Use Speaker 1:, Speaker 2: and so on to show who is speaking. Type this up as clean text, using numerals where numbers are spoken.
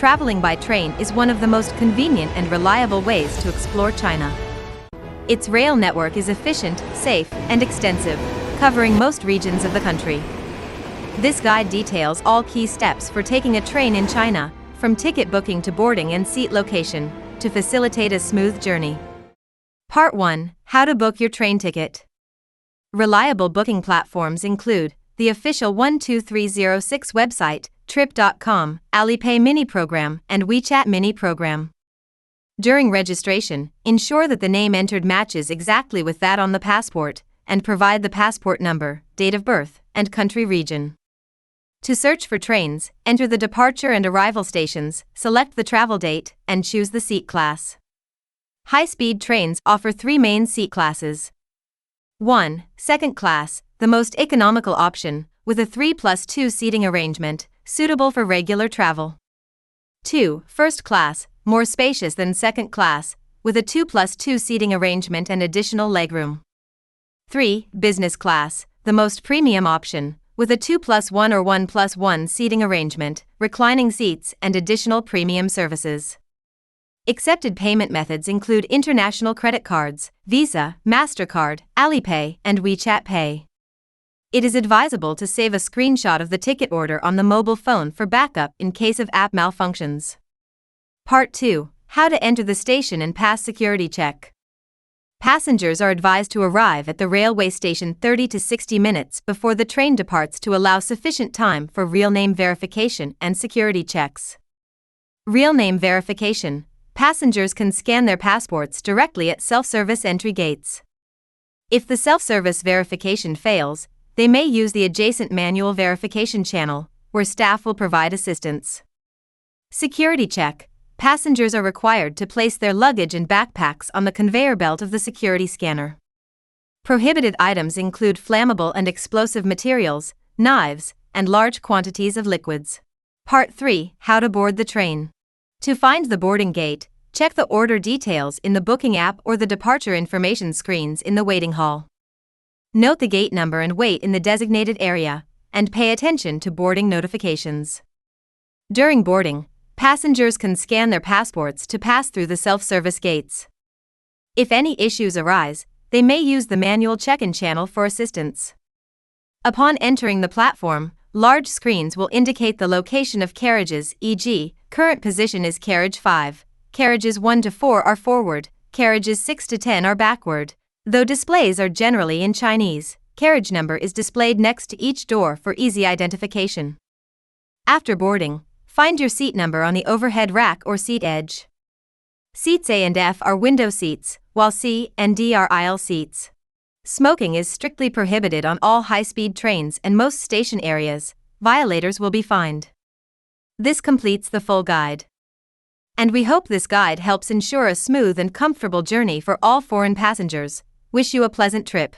Speaker 1: traveling by train is one of the most convenient and reliable ways to explore China. Its rail network is efficient, safe, and extensive, covering most regions of the country. This guide details all key steps for taking a train in China, from ticket booking to boarding and seat location, to facilitate a smooth journey. Part 1. How to book your train ticket. Reliable booking platforms include the official 12306 website, Trip.com, Alipay Mini Program, and WeChat Mini Program. During registration, ensure that the name entered matches exactly with that on the passport, and provide the passport number, date of birth, and country region. To search for trains, enter the departure and arrival stations, select the travel date, and choose the seat class. High-speed trains offer 3 main seat classes. 1. Second class, the most economical option, with a 3+2 seating arrangement, suitable for regular travel. 2. First class, more spacious than second class, with a 2+2 seating arrangement and additional legroom. 3. Business class, the most premium option, with a 2+1 or 1+1 seating arrangement, reclining seats, and additional premium services. Accepted payment methods include international credit cards, Visa, MasterCard, Alipay, and WeChat Pay. It is advisable to save a screenshot of the ticket order on the mobile phone for backup in case of app malfunctions. Part 2. How to enter the station and pass security check. Passengers are advised to arrive at the railway station 30 to 60 minutes before the train departs to allow sufficient time for real name verification and security checks. Real name verification. Passengers can scan their passports directly at self-service entry gates. If the self-service verification fails, they may use the adjacent manual verification channel, where staff will provide assistance. Security check. Passengers are required to place their luggage and backpacks on the conveyor belt of the security scanner. Prohibited items include flammable and explosive materials, knives, and large quantities of liquids. Part 3. How to board the train. To find the boarding gate, check the order details in the booking app or the departure information screens in the waiting hall. Note the gate number and wait in the designated area, and pay attention to boarding notifications. During boarding, passengers can scan their passports to pass through the self-service gates. If any issues arise, they may use the manual check-in channel for assistance. Upon entering the platform, large screens will indicate the location of carriages, e.g., current position is carriage 5, carriages 1 to 4 are forward, carriages 6 to 10 are backward. Though displays are generally in Chinese, carriage number is displayed next to each door for easy identification. After boarding, find your seat number on the overhead rack or seat edge. Seats A and F are window seats, while C and D are aisle seats. Smoking is strictly prohibited on all high-speed trains and most station areas. Violators will be fined. This completes the full guide. And we hope this guide helps ensure a smooth and comfortable journey for all foreign passengers. Wish you a pleasant trip.